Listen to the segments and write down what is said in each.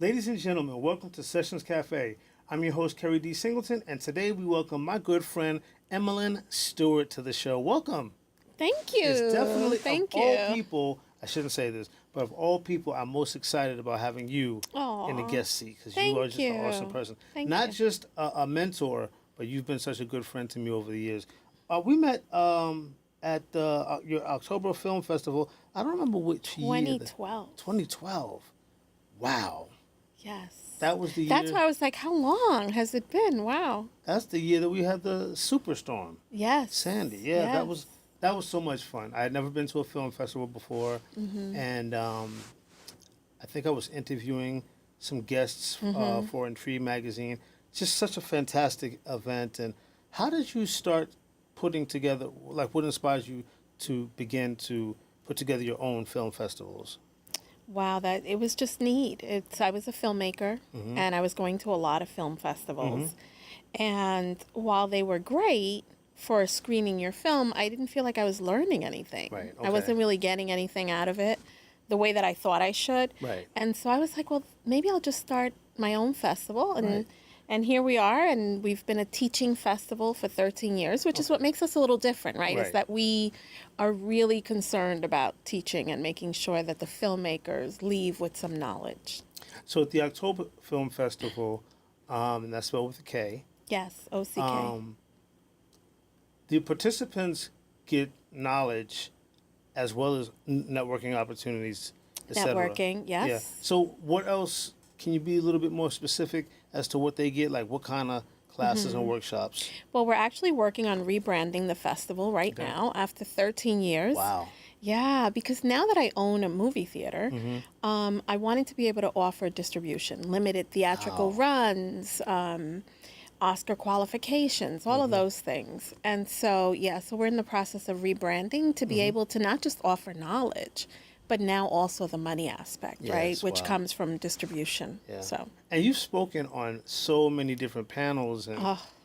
Ladies and gentlemen, welcome to Sessions Café. I'm your host, Kerry D. Singleton, and today we welcome my good friend, Emelyn Stuart, to the show. Welcome. Thank you. It's definitely, Thank of you. all people, I shouldn't say this, but of all people, I'm most excited about having you in the guest seat because you are just an awesome person. Not just a mentor, but you've been such a good friend to me over the years. We met at your October Film Festival. I don't remember which year. 2012. 2012. Wow. Yes. That was the year. That's why I was like, how long has it been? Wow. That's the year that we had the superstorm. Yes. Sandy. Yeah, yes. that was so much fun. I had never been to a film festival before, and I think I was interviewing some guests for Intrigue magazine. Just such a fantastic event. And how did you start putting together? Like, what inspires you to begin to put together your own film festivals? Wow, that it was just neat. I was a filmmaker, and I was going to a lot of film festivals, and while they were great for screening your film, I didn't feel like I was learning anything. Right. Okay. I wasn't really getting anything out of it the way that I thought I should. Right. And so I was like, well, maybe I'll just start my own festival, and Right. and here we are, and we've been a teaching festival for 13 years, which is what makes us a little different, right? Is that we are really concerned about teaching and making sure that the filmmakers leave with some knowledge. So at the October Film Festival, and that's spelled with a K. Yes, OCK. The participants get knowledge as well as networking opportunities, etc. Networking, yes. Yeah. So what else? Can you be a little bit more specific as to what they get? Like what kind of classes and workshops? Well, we're actually working on rebranding the festival right now after 13 years. Wow. Yeah, because now that I own a movie theater, I wanted to be able to offer distribution, limited theatrical runs, Oscar qualifications, all of those things. And so, so we're in the process of rebranding to be able to not just offer knowledge, but now also the money aspect, right? Which comes from distribution. Yeah. So. And you've spoken on so many different panels, and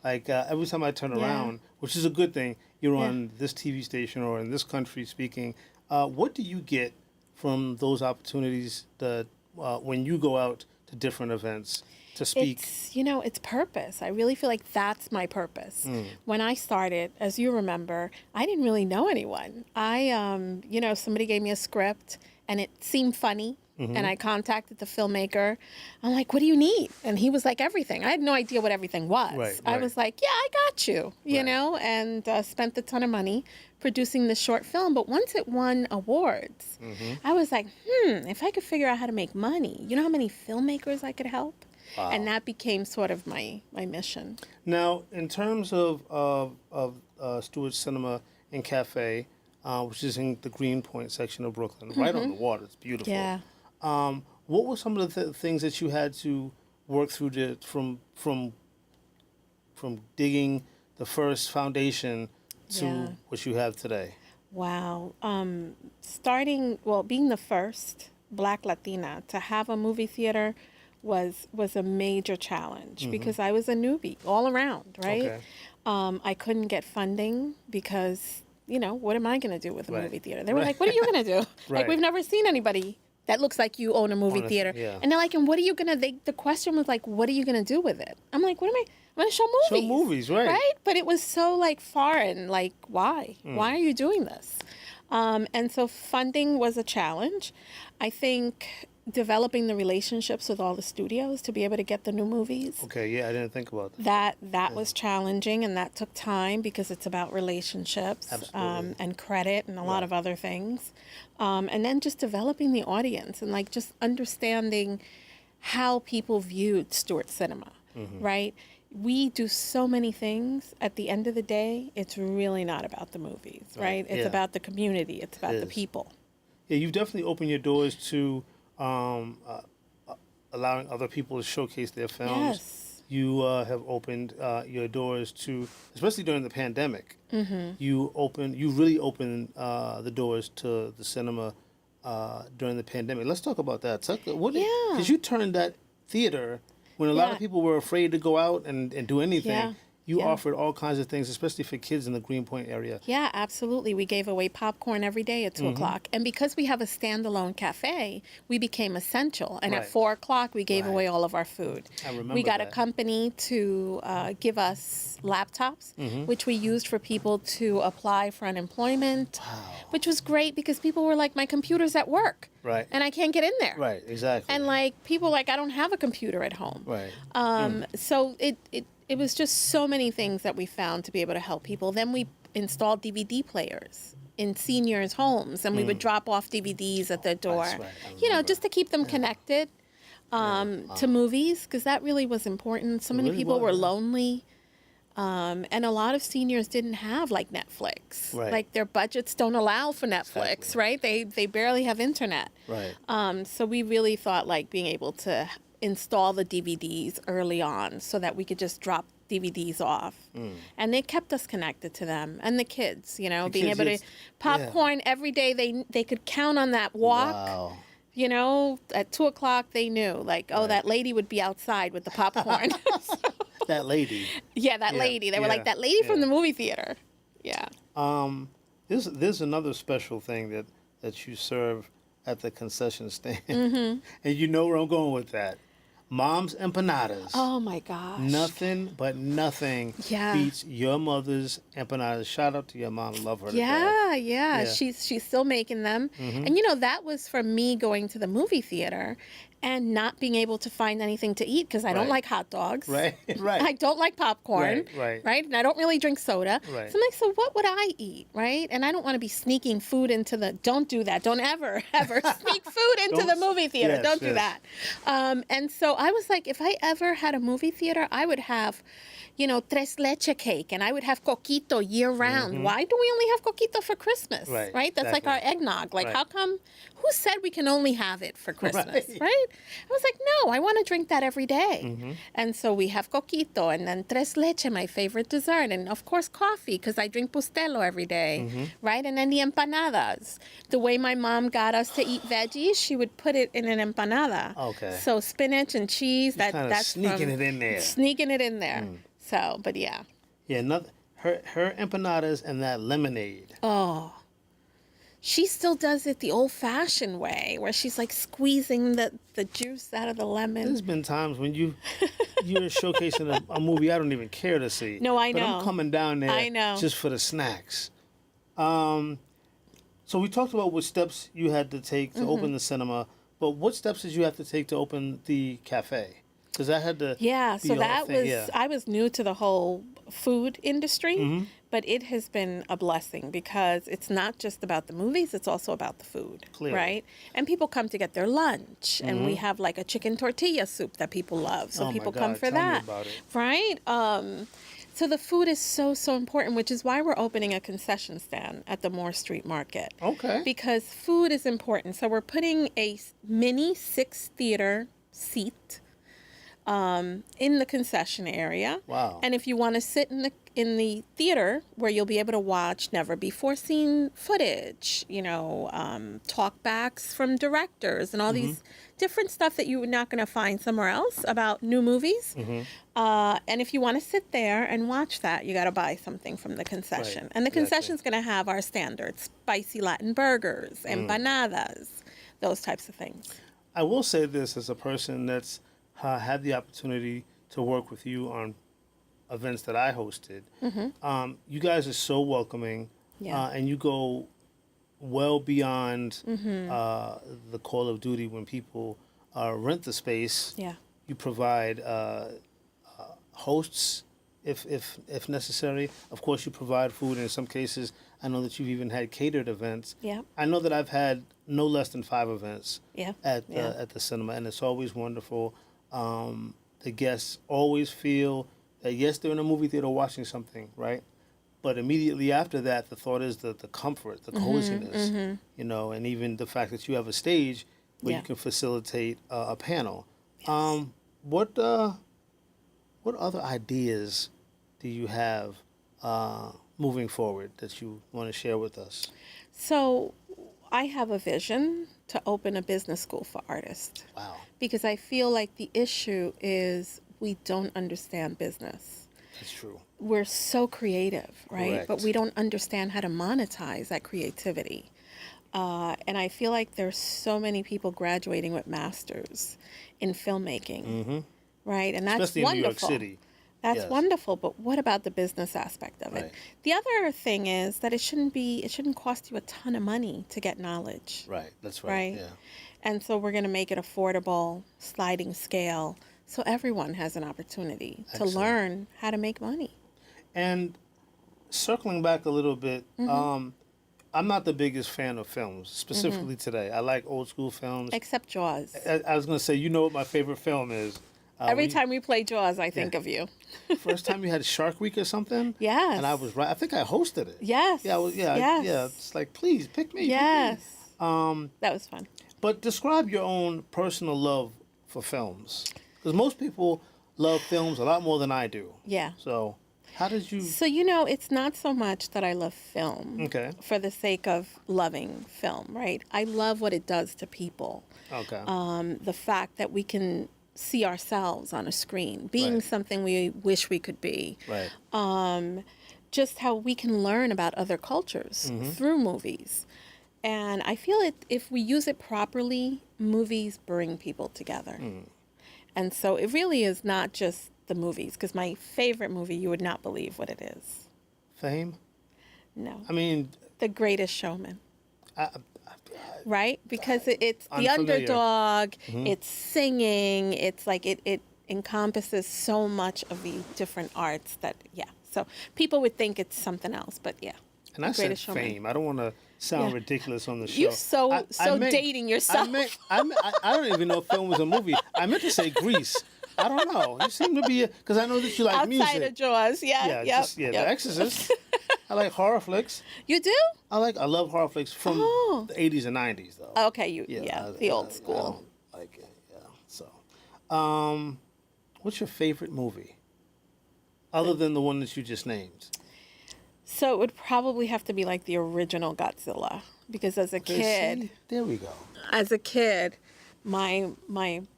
every time I turn around, which is a good thing, you're on this TV station or in this country speaking. What do you get from those opportunities that when you go out to different events to speak? It's purpose. I really feel like that's my purpose. When I started, as you remember, I didn't really know anyone. Somebody gave me a script and it seemed funny. And I contacted the filmmaker. I'm like, what do you need? And he was like, everything. I had no idea what everything was. Right. I was like, yeah, I got you, you know, and spent a ton of money producing this short film. But once it won awards, I was like, if I could figure out how to make money, you know how many filmmakers I could help? Wow. And that became sort of my mission. Now, in terms of Stewart Cinema and Café, which is in the Greenpoint section of Brooklyn, right on the water, it's beautiful. Yeah. What were some of the things that you had to work through from digging the first foundation to what you have today? Wow. Being the first Black Latina to have a movie theater was a major challenge because I was a newbie all around, right? Okay. I couldn't get funding because, what am I going to do with a movie theater? They were like, what are you going to do? Like, we've never seen anybody that looks like you own a movie theater. Yeah. And they're like, and what are you going to, the question was like, what are you going to do with it? I'm like, I'm going to show movies. Show movies, right. Right? But it was so like foreign, like, why? Why are you doing this? And so funding was a challenge. I think developing the relationships with all the studios to be able to get the new movies. Okay, yeah, I didn't think about that. That was challenging, and that took time because it's about relationships and credit and a lot of other things. And then just developing the audience and like just understanding how people viewed Stuart cinema, right? We do so many things. At the end of the day, it's really not about the movies, right? It's about the community. It's about the people. Yeah, you've definitely opened your doors to allowing other people to showcase their films. Yes. You have opened your doors to, especially during the pandemic. You really opened the doors to the cinema during the pandemic. Let's talk about that. Because you turned that theater when a lot of people were afraid to go out and do anything. You Yeah. offered all kinds of things, especially for kids in the Greenpoint area. Yeah, absolutely. We gave away popcorn every day at 2 o'clock. And because we have a standalone cafe, we became essential. And at Right. 4 o'clock, we gave Right. away all of our food. I remember We got a that. company to give us laptops, which we used for people to apply for unemployment, which was great because people were like, my computer's at work. Right. And I can't get in there. Right, exactly. And like people like, I don't have a computer at home. Right. So it was just so many things that we found to be able to help people. Then we installed DVD players in seniors' homes, and we would drop off DVDs at their door. That's right, I You know, remember. just to keep them connected to movies, because that really was important. So many really people was, were yeah. lonely. And a lot of seniors didn't have like Netflix. Right. Like their budgets don't allow for Netflix, Exactly. right? They barely have internet. Right. So we really thought like being able to install the DVDs early on so that we could just drop DVDs off. And they kept us connected to them and the kids, you know, being kids, able yes. to popcorn every day. They could count on that walk. Wow. You know, at 2 o'clock they knew like, oh, that lady would be outside with the popcorn. That lady. Yeah, that Yeah, lady. They were yeah, like that lady from yeah. the movie theater. Yeah. There's another special thing that you serve at the concession stand. And you know where I'm going with that. Mom's empanadas. Oh my gosh. Nothing but nothing Yeah. beats your mother's empanadas. Shout out to your mom. Love her to death. Yeah. Yeah. She's still making them. And you know, that was from me going to the movie theater and not being able to find anything to eat because I don't Right. like hot dogs. Right, right. I don't like popcorn. Right. And I don't really drink soda. Right. So I'm like, so what would I eat? Right. And I don't want to be sneaking food into don't do that. Don't ever sneak food into the Don't- movie theater. yes, Don't do yes. that. And so I was like, if I ever had a movie theater, I would have, you know, tres leche cake and I would have coquito year round. Why do we only have coquito for Christmas? Right, That's like our exactly. eggnog. Like, Right. how come, who said we can only have it for Christmas? Right. Right? I was like, no, I want to drink that every day. And so we have coquito and then tres leche, my favorite dessert. And of course, coffee, because I drink bustelo every day, right? And then the empanadas. The way my mom got us to eat veggies, she would put it in an empanada. Okay. So spinach and cheese, kinda that's sneaking from- it in there. Sneaking it in there. So, but yeah. Yeah, her empanadas and that lemonade. Oh. She still does it the old-fashioned way, where she's like squeezing the juice out of the lemon. There's been times when you're showcasing a movie I don't even care to see. No, I But know. I'm coming down there I know. just for the snacks. So we talked about what steps you had to take to open the cinema, but what steps did you have to take to open the cafe? Because that had to Yeah, be so a whole that thing, was, yeah. I was new to the whole food industry, but it has been a blessing because it's not just about the movies, it's also about the food, Clearly. right? And people come to get their lunch, and we have like a chicken tortilla soup that people love, so Oh my people come God, for tell me that, about it. right? So the food is so, so important, which is why we're opening a concession stand at the Moore Street Market. Okay. Because food is important. So we're putting a mini 6-theater seat in the concession area. Wow. And if you want to sit in the theater where you'll be able to watch never before seen footage, you know, talkbacks from directors and all these different stuff that you're not going to find somewhere else about new movies. And if you want to sit there and watch that, you got to buy something from the concession. Right, And the exactly. concession's going to have our standards, spicy Latin burgers, empanadas, those types of things. I will say this as a person that's had the opportunity to work with you on events that I hosted. You guys are so welcoming, Yeah. and you go well beyond the call of duty when people rent the space. Yeah. You provide hosts if necessary. Of course, you provide food. In some cases, I know that you've even had catered events. Yeah. I know that I've had no less than 5 events Yeah. at Yeah. at the cinema, and it's always wonderful. The guests always feel that yes, they're in a movie theater watching something, right? But immediately after that, the thought is the comfort, the coziness, you know, and even the fact that you have a stage where Yeah. you can facilitate a panel. What other ideas do you have moving forward that you want to share with us? So I have a vision to open a business school for artists Wow. because I feel like the issue is we don't understand business. That's true. We're so creative, right? Correct. But we don't understand how to monetize that creativity. And I feel like there's so many people graduating with masters in filmmaking, right? And that's Especially wonderful. in New York City. That's Yes. wonderful, but what about the business aspect of it? Right. The other thing is that it shouldn't cost you a ton of money to get knowledge. Right. That's right. Right? Yeah. And so we're going to make it affordable, sliding scale, so everyone has an opportunity to Excellent. learn how to make money. And circling back a little bit, I'm not the biggest fan of films, specifically today. I like old school films. Except Jaws. I was going to say, you know what my favorite film is? Every time we play Jaws, I think of you. First time you had Shark Week or something? Yes. And I was right. I think I hosted it. Yes. Yeah, Yes. yeah. It's like, please, pick me. Yes. Pick me. That was fun. But describe your own personal love for films. Because most people love films a lot more than I do. Yeah. So how did you... So, it's not so much that I love film Okay. for the sake of loving film, right? I love what it does to people. Okay. The fact that we can see ourselves on a screen, being Right. something we wish we could be. Right. Just how we can learn about other cultures through movies. And I feel if we use it properly, movies bring people together. And so it really is not just the movies, because my favorite movie, you would not believe what it is. Fame? No. I mean... The Greatest Showman. Right? Because it's the Unfamiliar. underdog, it's singing, it's like it encompasses so much of the different arts that, So people would think it's something else, but yeah. And I said Greatest Showman. fame. I don't want to sound ridiculous on the show. You're so dating yourself. I don't even know if film was a movie. I meant to say Grease. I don't know. You seem to be... Because I know that you like Outside music. of Jaws, Yeah, The Exorcist. I like horror flicks. You do? I love horror flicks from the 80s and 90s, though. Okay, the old school. I don't like it, So, what's your favorite movie? Other than the one that you just named. So it would probably have to be like the original Godzilla. Because as a kid... See? There we go. As a kid, my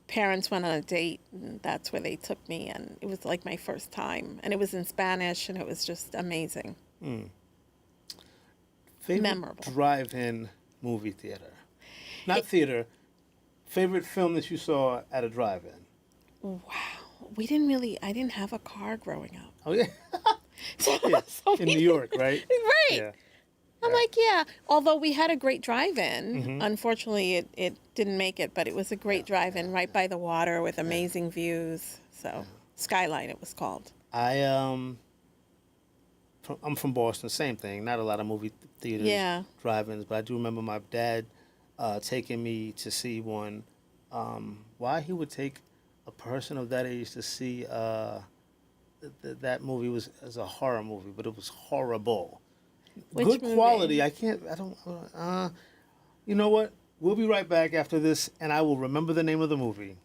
parents went on a date, and that's where they took me, and it was like my first time. And it was in Spanish, and it was just amazing. Favorite Memorable. drive-in movie theater? Not theater. Favorite film that you saw at a drive-in? Wow. I didn't have a car growing up. Oh, yeah. In New York, right? Right. Yeah. I'm like, although we had a great drive-in, unfortunately it didn't make it, but it was a great drive-in right by the water with amazing views. So, Skyline it was called. I'm from Boston, same thing. Not a lot of movie theaters, drive-ins, but I do remember my dad taking me to see one. Why he would take a person of that age to see that movie was a horror movie, but it was horrible. Which Good quality. You know what? We'll be right back after this, and I will remember the name of the movie.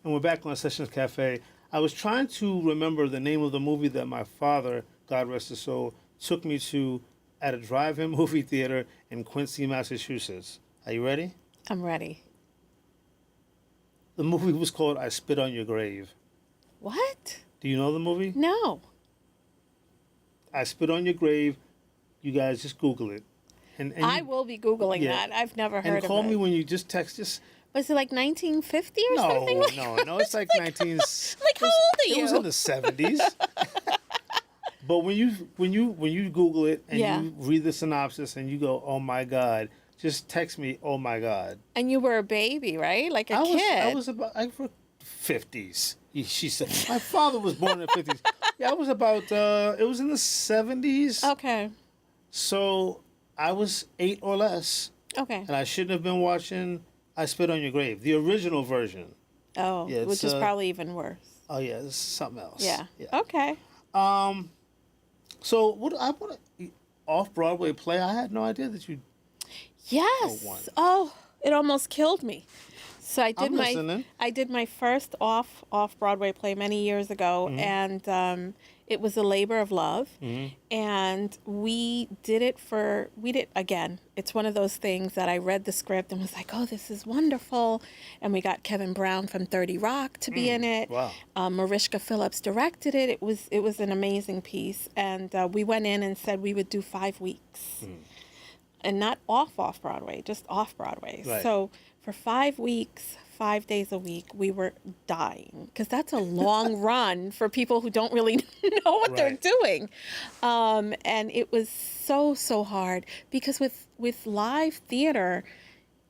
And we're back on Sessions Cafe. I was trying to remember the name of the movie that my father, God rest his soul, took me to at a drive-in movie theater in Quincy, Massachusetts. Are you ready? I'm ready. The movie was called I Spit on Your Grave. What? Do you know the movie? No. I Spit on Your Grave. You guys just Google it. And I will be Googling that. I've never heard of it. And call me when you just text. Was it like 1950 or something? No. It's like 19... Like, how old are you? It was in the 70s. But when you Google it and you read the synopsis and you go, oh my God, just text me, oh my God. And you were a baby, right? Like a kid. I was about 50s. She said, my father was born in the 50s. Yeah, I was about, it was in the 70s. Okay. So I was 8 or less. Okay. And I shouldn't have been watching I Spit on Your Grave, the original version. Oh, yeah, which is probably even worse. Oh, yeah, it's something else. Yeah. Okay. So off-Broadway play, I had no idea that you... Yes. Oh, it almost killed me. So I'm listening. I did my first off Broadway play many years ago, and it was a labor of love, and we did again. It's one of those things that I read the script and was like, oh, this is wonderful, and we got Kevin Brown from 30 Rock to be in it. Wow. Mariska Phillips directed it. It was an amazing piece, and we went in and said we would do 5 weeks. And not off Broadway, just off Broadway. Right. So for 5 weeks, 5 days a week, we were dying because that's a long run for people who don't really know what they're doing. And it was so hard because with live theater,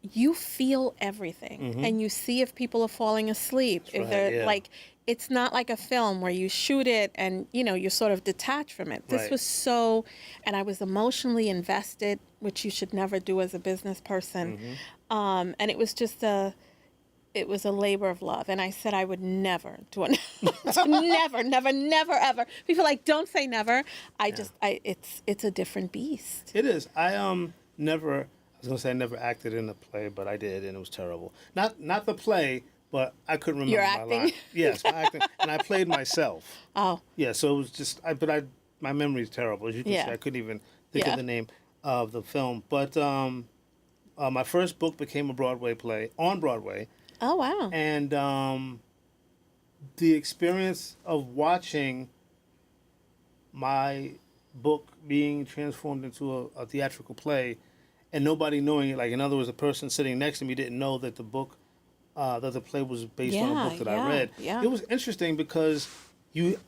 you feel everything and you see if people are falling asleep. If they're like, it's not like a film where you shoot it and, you're sort of detached from it. This was and I was emotionally invested, which you should never do as a business person. And it was just a labor of love. And I said I would never do it. never, ever. People are like, don't say never. It's a different beast. It is. I was going to say I never acted in a play, but I did, and it was terrible. Not the play, but I couldn't remember You're my acting? line. Yes, my acting. And I played myself. Oh. Yeah, so it was just, my memory is terrible. As you can see, I couldn't even think of the name of the film. But my first book became a Broadway play, on Broadway. Oh, wow. And the experience of watching my book being transformed into a theatrical play and nobody knowing it, like in other words, the person sitting next to me didn't know that the book, that the play was based on a book that I read. Yeah. It was interesting because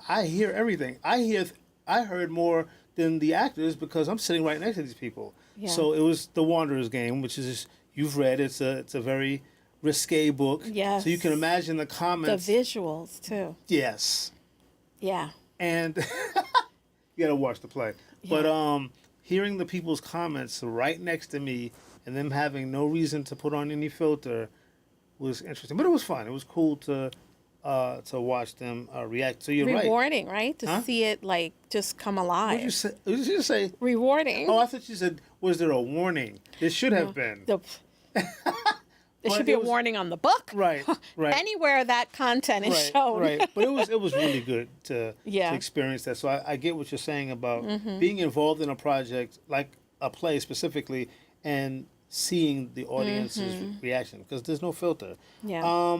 I hear everything. I heard more than the actors because I'm sitting right next to these people. Yeah. So it was The Wanderer's Game, which is, you've read, it's a very risque book. Yes. So you can imagine the comments. The visuals, too. Yes. Yeah. And you got to watch the play. Yeah. But hearing the people's comments right next to me and them having no reason to put on any filter was interesting. But it was fun. It was cool to watch them react. So you're rewarding, right? To see it like just come alive. What did you say? Rewarding. Oh, I thought you said, was there a warning? There should have been. There should be a warning on the book. Right. Anywhere that content is shown. Right. But it was really good to experience that. So I get what you're saying about being involved in a project, like a play specifically, and seeing the audience's reaction, because there's no filter. Yeah.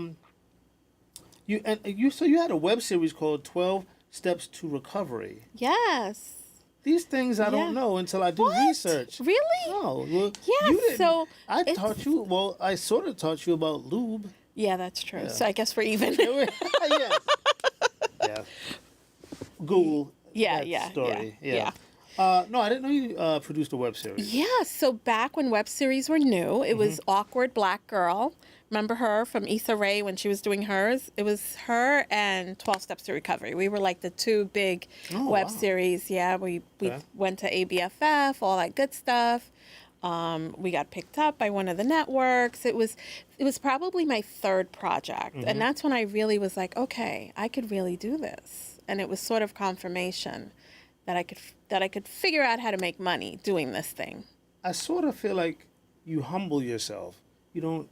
You had a web series called 12 Steps to Recovery. Yes. These things I don't know until I do research. Really? No. Well, Yeah. you didn't. So I taught you. Well, I sort of taught you about lube. Yeah, that's true. Yeah. So I guess we're even. Yes. Yeah. Google. Yeah. Story. Yeah. No, I didn't know you produced a web series. Yeah. So back when web series were new, it was Awkward Black Girl. Remember her from Issa Rae when she was doing hers? It was her and 12 Steps to Recovery. We were like the two big web series. Yeah, we went to ABFF, all that good stuff. We got picked up by one of the networks. It was probably my third project. And that's when I really was like, okay, I could really do this. And it was sort of confirmation that I could figure out how to make money doing this thing. I sort of feel like you humble yourself. You don't,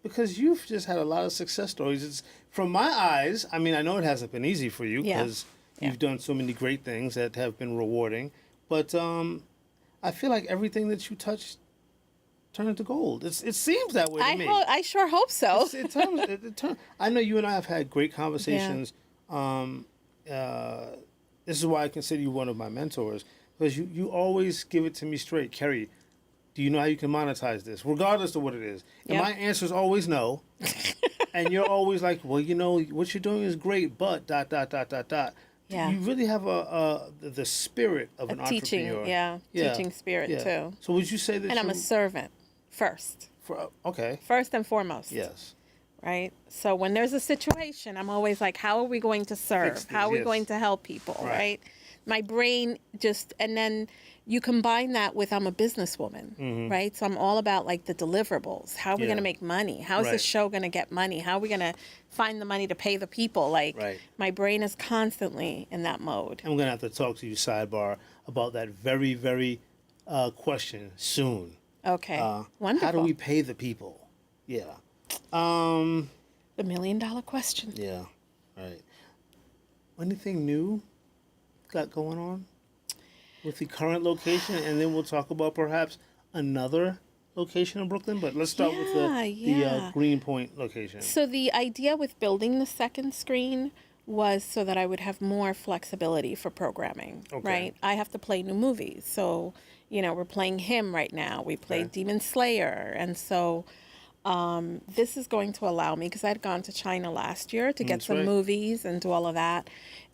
because you've just had a lot of success stories. It's, from my eyes, I mean, I know it hasn't been easy for you because you've done so many great things that have been rewarding. But I feel like everything that you touch turned to gold. It seems that way to me. I sure hope so. I know you and I have had great conversations. This is why I consider you one of my mentors, because you always give it to me straight. Kerry, do you know how you can monetize this, regardless of what it is? And my answer is always no. And you're always like, well, what you're doing is great, but ... Yeah. You really have the spirit of an entrepreneur. Teaching spirit too. So would you say that? And I'm a servant first. Okay. First and foremost. Yes. Right? So when there's a situation, I'm always like, how are we going to serve? How are we going to help people, right? My brain and then you combine that with I'm a businesswoman, right? So I'm all about like the deliverables. How are we going to make money? How is the show going to get money? How are we going to find the money to pay the people? Like my brain is constantly in that mode. I'm going to have to talk to you sidebar about that very, very question soon. Okay. Wonderful. How do we pay the people? Yeah. The $1,000,000 question. Yeah, right. Anything new got going on with the current location? And then we'll talk about perhaps another location in Brooklyn. But let's start with the Greenpoint location. So the idea with building the second screen was so that I would have more flexibility for programming, right? I have to play new movies. So, we're playing Him right now. We played Demon Slayer. And so this is going to allow me, because I'd gone to China last year to get some movies and do all of that.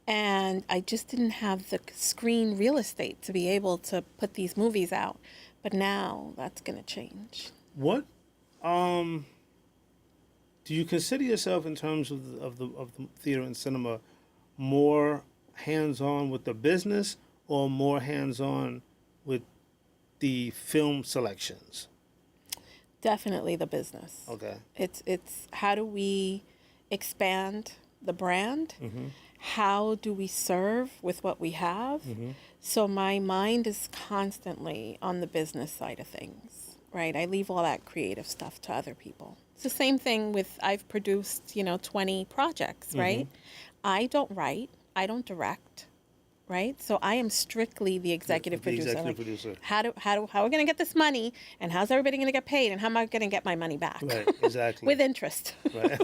And I just didn't have the screen real estate to be able to put these movies out. But now that's going to change. What do you consider yourself, in terms of the theater and cinema, more hands-on with the business or more hands-on with the film selections? Definitely the business. Okay. It's how do we expand the brand? How do we serve with what we have? So my mind is constantly on the business side of things, right? I leave all that creative stuff to other people. It's the same thing with, I've produced, 20 projects, right? I don't write, I don't direct, right? So I am strictly the executive producer. How are we going to get this money, and how's everybody going to get paid, and how am I going to get my money back? Right, exactly. With interest. Right,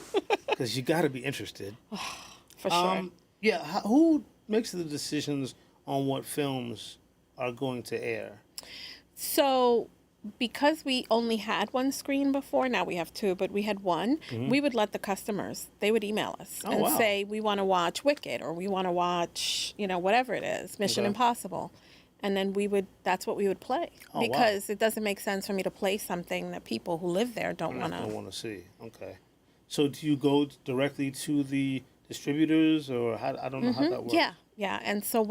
because you got to be interested. For sure. Yeah, who makes the decisions on what films are going to air? So, because we only had one screen before, now we have two, but we had one, we would let the customers, they would email us say, we want to watch Wicked, or we want to watch, whatever it is, Mission Impossible. And then that's what we would play. Because it doesn't make sense for me to play something that people who live there don't want to see. Okay. So do you go directly to the distributors, or I don't know how that works? Yeah. And so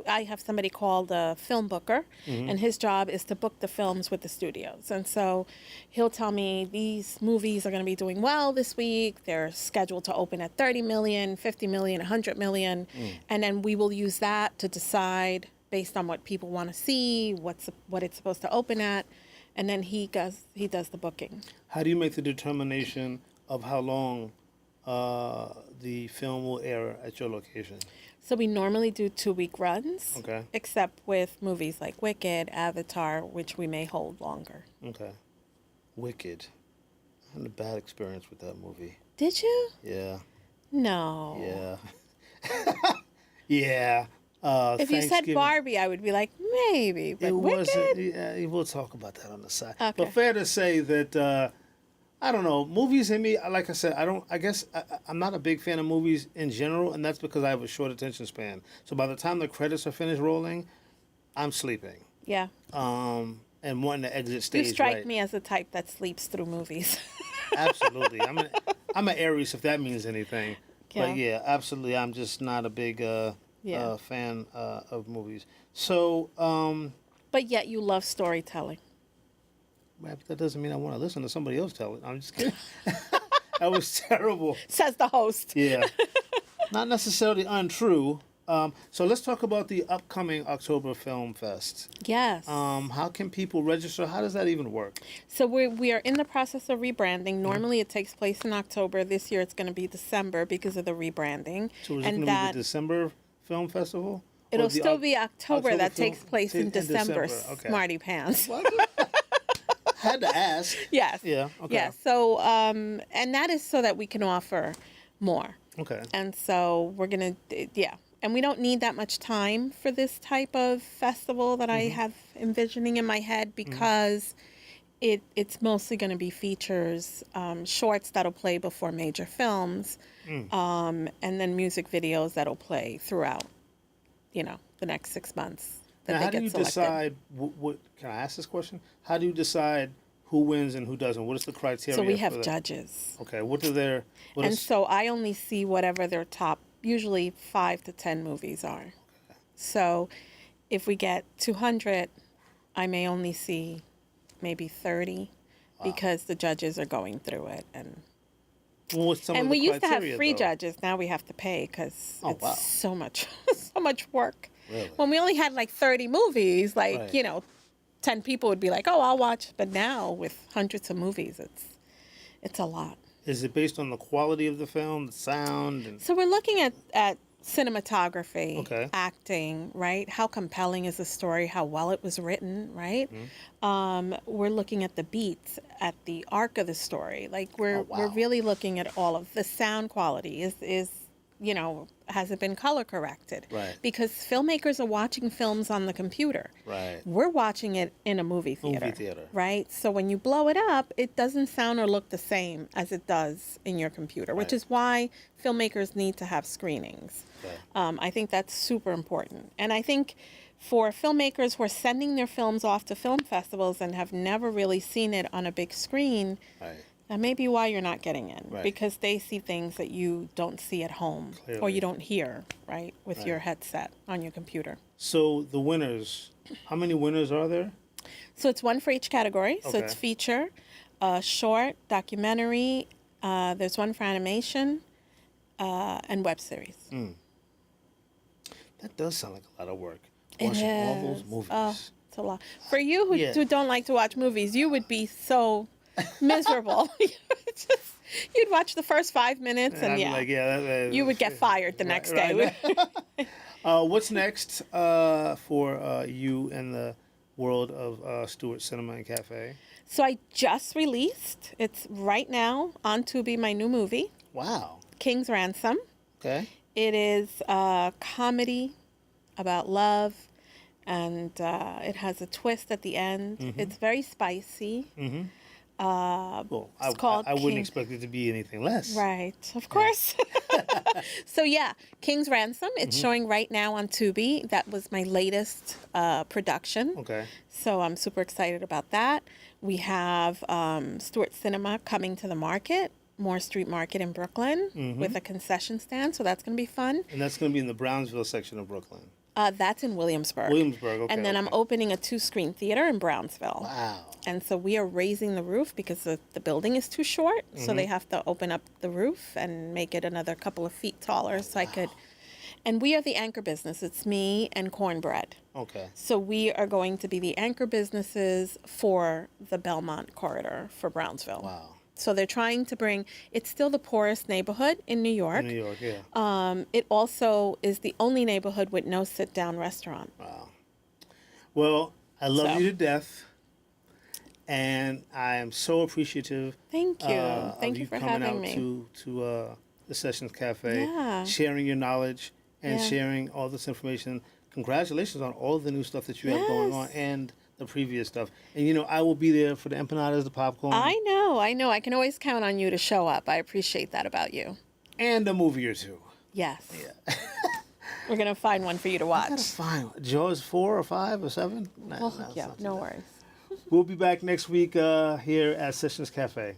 I have somebody called a film booker, and his job is to book the films with the studios. And so he'll tell me these movies are going to be doing well this week. They're scheduled to open at 30 million, 50 million, 100 million. And then we will use that to decide based on what people want to see, what it's supposed to open at. And then he does the booking. How do you make the determination of how long the film will air at your location? So we normally do 2-week runs, okay, except with movies like Wicked, Avatar, which we may hold longer. Okay. Wicked. I had a bad experience with that movie. Did you? Yeah. No. Yeah. Yeah. If you said Barbie, I would be like, maybe, but Wicked? Yeah, we'll talk about that on the side. Okay. But fair to say that, I don't know, movies in me, like I said, I'm not a big fan of movies in general, and that's because I have a short attention span. So by the time the credits are finished rolling, I'm sleeping. Yeah. And wanting to exit stage. You strike me as the type that sleeps through movies. Absolutely. I'm an Aries, if that means anything. Yeah. But yeah, absolutely. I'm just not a big fan of movies. So. But yet you love storytelling. Well, that doesn't mean I want to listen to somebody else tell it. I'm just kidding. That was terrible. Says the host. Yeah. Not necessarily untrue. So let's talk about the upcoming October Film Fest. Yes. How can people register? How does that even work? So we are in the process of rebranding. Normally it takes place in October. This year it's going to be December because of the rebranding. So is it going to be the December Film Festival? It'll still be October that takes place in December. Okay. Smarty pants. Had to ask. Yes. Yeah. Okay. Yes. So, and that is so that we can offer more. Okay. And so we're going to, and we don't need that much time for this type of festival that I have envisioning in my head because it's mostly going to be features, shorts that'll play before major films, and then music videos that'll play throughout, the next 6 months. Now, how do you decide what? Can I ask this question? How do you decide who wins and who doesn't? What is the criteria? So we have judges. Okay, what are their? So I only see whatever their top, usually 5 to 10 movies are. Okay. So if we get 200, I may only see maybe 30 because the judges are going through it and. And we used to have free judges. Now we have to pay because it's so much work. Really? When we only had like 30 movies, 10 people would be like, "Oh, I'll watch." But now with hundreds of movies, It's a lot. Is it based on the quality of the film, the sound? And... So we're looking at cinematography, Okay. acting, right? How compelling is the story? How well it was written, right? We're looking at the beats, at the arc of the story. Like we're really looking at all of the sound quality. Is has it been color corrected? Right. Because filmmakers are watching films on the computer. Right. We're watching it in a movie theater. Right? So when you blow it up, it doesn't sound or look the same as it does in your computer, which is why filmmakers need to have screenings. Right. I think that's super important. And I think for filmmakers who are sending their films off to film festivals and have never really seen it on a big screen, Right. that may be why you're not getting in, Right. because they see things that you don't see at home or you don't hear, right, with your headset on your computer. So the winners, how many winners are there? So it's one for each category. So it's Okay. feature, short, documentary, there's one for animation, and web series. That does sound like a lot of work. It Watching all is. those movies. Oh, it's a lot. For you Yeah. who don't like to watch movies, you would be so miserable. You'd watch the first 5 minutes and I'd be like, you would get fired the next day. What's next for you in the world of Stuart Cinema and Cafe? So I just released, it's right now on Tubi, my new movie, Wow. King's Ransom. Okay. It is a comedy about love, and it has a twist at the end. It's very spicy. Well, It's called I wouldn't King. expect it to be anything less. Right, of course. So yeah, King's Ransom. It's showing right now on Tubi. That was my latest production. Okay. So I'm super excited about that. We have Stuart Cinema coming to the market, Moore Street Market in Brooklyn, with a concession stand. So that's going to be fun. And that's going to be in the Brownsville section of Brooklyn. That's in Williamsburg. Williamsburg, okay. And then I'm okay. opening a 2-screen theater in Brownsville. Wow. And so we are raising the roof because the building is too short. So they have to open up the roof and make it another couple of feet taller so I could. And we are the anchor business. It's me and Cornbread. Okay. So we are going to be the anchor businesses for the Belmont corridor for Brownsville. Wow. So they're trying to bring, it's still the poorest neighborhood in New York. In New York, yeah. It also is the only neighborhood with no sit-down restaurant. Wow. Well, I love So. you to death. And I am so appreciative. Thank you. Thank of you for coming having out me. to the Sessions Cafe, Yeah. sharing your knowledge and Yeah. sharing all this information. Congratulations on all the new stuff that you have going on Yes. and the previous stuff. And I will be there for the empanadas, the popcorn, I know. I can always count on you to show up. I appreciate that about you. and a movie or two. Yes. We're going to find one for you to watch. That's fine. Jaws 4 or 5 or 7? Nah, Oh, it's yeah, not too no bad. worries. We'll be back next week here at Sessions Cafe.